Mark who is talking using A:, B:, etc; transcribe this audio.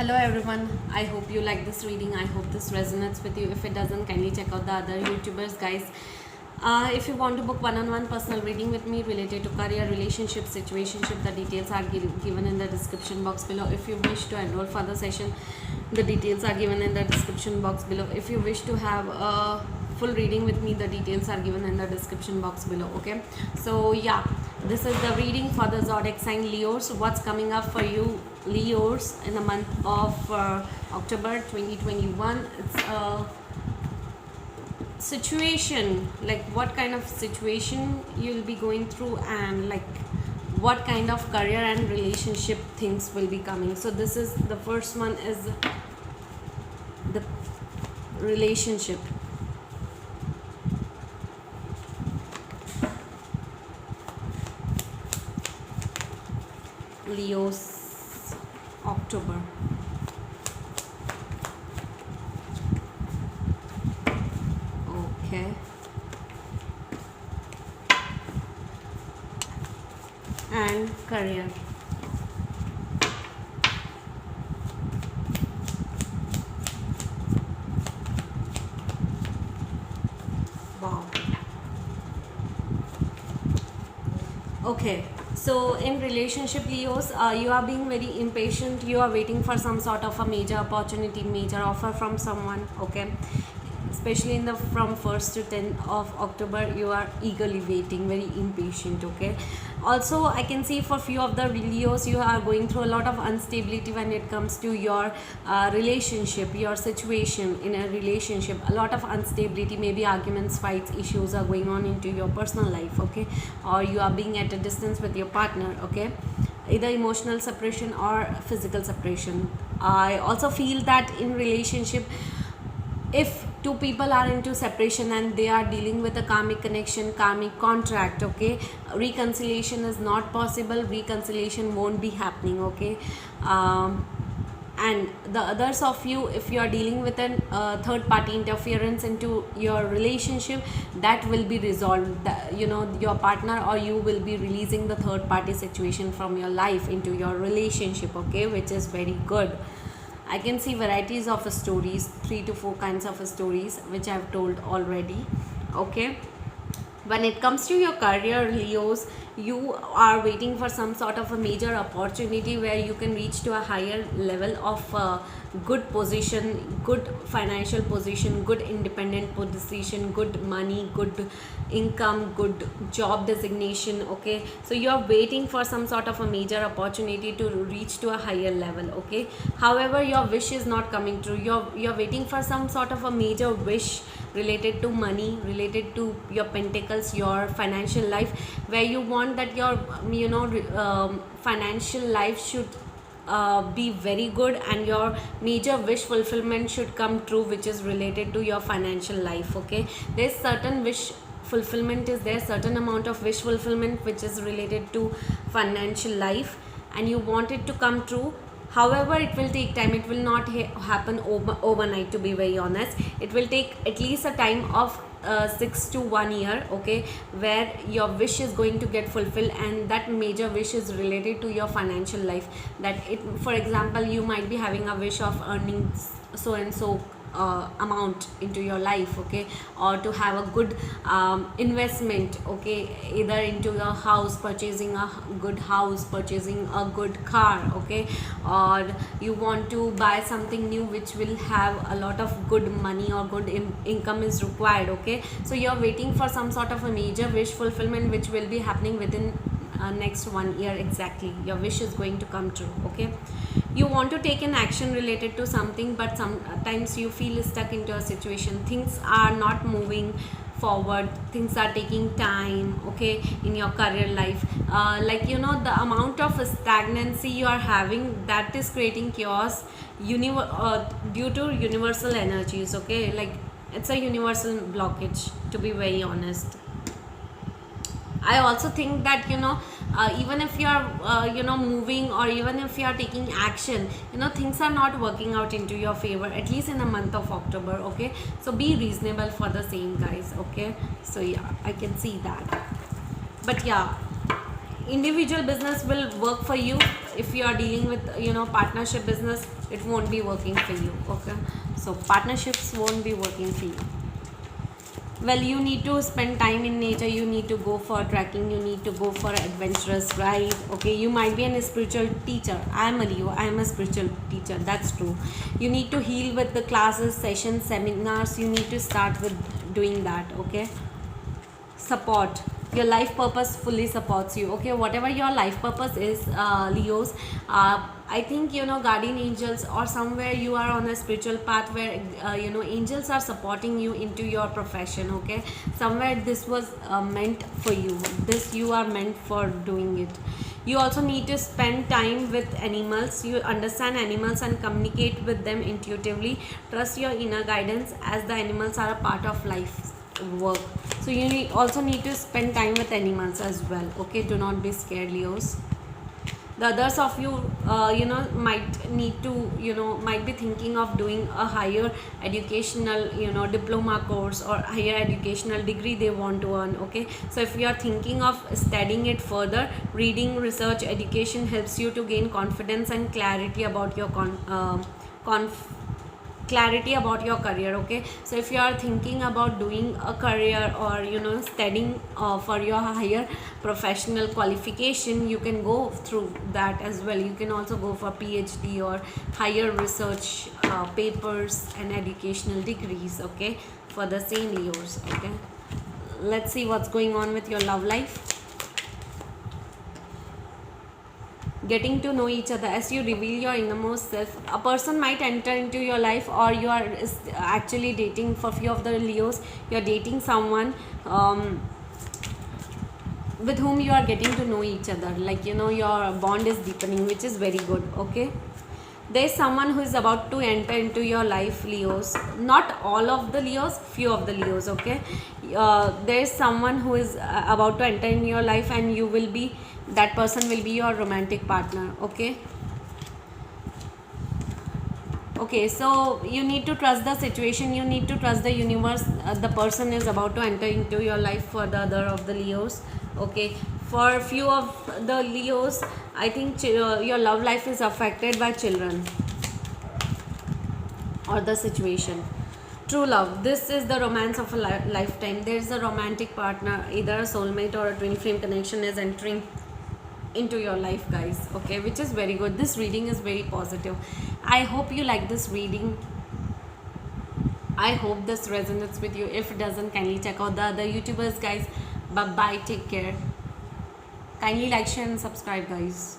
A: Hello everyone, I hope you like this reading. I hope this resonates with you. If it doesn't, kindly check out the other YouTubers, guys. If you want to book one-on-one personal reading with me related to career, relationship, situationship, the details are given in the description box below. If you wish to enroll for the session, the details are given in the description box below. If you wish to have a full reading with me, the details are given in the description box below. Okay, so yeah, this is the reading for the zodiac sign Leos. What's coming up for you, Leos, in the month of October 2021? It's a situation, like what kind of situation you'll be going through, and like what kind of career and relationship things will be coming. So this is the first one, is the relationship. Leos, October. Okay. And career. Wow. Okay, so in relationship, Leos, you are being very impatient. You are waiting for some sort of a major opportunity, major offer from someone. Okay, especially in the from 1st to 10th of October, you are eagerly waiting, very impatient. Okay, also I can see for few of the Leos, you are going through a lot of instability when it comes to your relationship, your situation in a relationship. A lot of instability, maybe arguments, fights, issues are going on into your personal life. Okay, or you are being at a distance with your partner. Okay, either emotional separation or physical separation. I also feel that in relationship, if two people are into separation and they are dealing with a karmic connection, karmic contract, okay, reconciliation is not possible, reconciliation won't be happening. Okay, and the others of you, if you are dealing with an third party interference into your relationship, that will be resolved. Your partner or you will be releasing the third party situation from your life into your relationship. Okay, which is very good. I can see varieties of stories, 3 to 4 kinds of stories, which I have told already. Okay, when it comes to your career, Leos, you are waiting for some sort of a major opportunity where you can reach to a higher level of good position, good financial position, good independent position, good money, good income, good job designation. Okay, so you are waiting for some sort of a major opportunity to reach to a higher level. Okay, however, your wish is not coming true. You're waiting for some sort of a major wish related to money, related to your pentacles, your financial life, where you want that your financial life should be very good, and your major wish fulfillment should come true, which is related to your financial life. Okay, there's certain wish fulfillment is there, certain amount of wish fulfillment which is related to financial life, and you want it to come true. However, it will take time. It will not happen overnight, to be very honest. It will take at least a time of 6 to 1 year. Okay, where your wish is going to get fulfilled, and that major wish is related to your financial life. That it, for example, you might be having a wish of earning so and so amount into your life. Okay, or to have a good investment. Okay, either into your house, purchasing a good house, purchasing a good car. Okay, or you want to buy something new which will have a lot of good money or good income is required. Okay, so you're waiting for some sort of a major wish fulfillment which will be happening within next 1 year. Exactly, your wish is going to come true. Okay, you want to take an action related to something, but sometimes you feel stuck into a situation. Things are not moving forward, things are taking time. Okay, in your career life, the amount of stagnancy you are having, that is creating chaos due to universal energies. Okay, like it's a universal blockage, to be very honest. I also think that even if you are moving, or even if you are taking action, things are not working out into your favor, at least in the month of October. Okay, so be reasonable for the same, guys. Okay, so yeah, I can see that. But yeah, individual business will work for you. If you are dealing with, partnership business, it won't be working for you. Okay, so partnerships won't be working for you. Well, you need to spend time in nature, you need to go for trekking, you need to go for adventurous ride. Okay, you might be a spiritual teacher. I am a Leo, I am a spiritual teacher, that's true. You need to heal with the classes, sessions, seminars. You need to start with doing that. Okay, support. Your life purpose fully supports you. Okay, whatever your life purpose is, Leos, I think, guardian angels, or somewhere you are on a spiritual path where, angels are supporting you into your profession. Okay, somewhere this was meant for you, this you are meant for doing it. You also need to spend time with animals. You understand animals and communicate with them intuitively. Trust your inner guidance, as the animals are a part of life's work. So you also need to spend time with animals as well. Okay, do not be scared, Leos. The others of you, might need to, might be thinking of doing a higher educational, diploma course or higher educational degree they want to earn. Okay, so if you are thinking of studying it further, reading, research, education helps you to gain confidence and clarity about your clarity about your career. Okay, so if you are thinking about doing a career, or studying for your higher professional qualification, you can go through that as well. You can also go for PhD or higher research papers and educational degrees. Okay, for the same years. Okay, let's see what's going on with your love life. Getting to know each other. As you reveal your innermost self, a person might enter into your life, or you are actually dating. For few of the Leos, you are dating someone with whom you are getting to know each other, like, your bond is deepening, which is very good. Okay, there is someone who is about to enter into your life, Leos. Not all of the Leos, few of the Leos. Okay, there is someone who is about to enter in your life, and you will be, that person will be your romantic partner. Okay, okay, so you need to trust the situation, you need to trust the universe. The person is about to enter into your life for the other of the Leos. Okay, for few of the Leos, I think your love life is affected by children or the situation. True love, this is the romance of a lifetime. There is a romantic partner, either a soulmate or a twin flame connection is entering into your life, guys. Okay, which is very good. This reading is very positive. I hope you like this reading. I hope this resonates with you. If it doesn't, kindly check out the other YouTubers, guys. Bye bye, take care. Kindly like, share and subscribe, guys.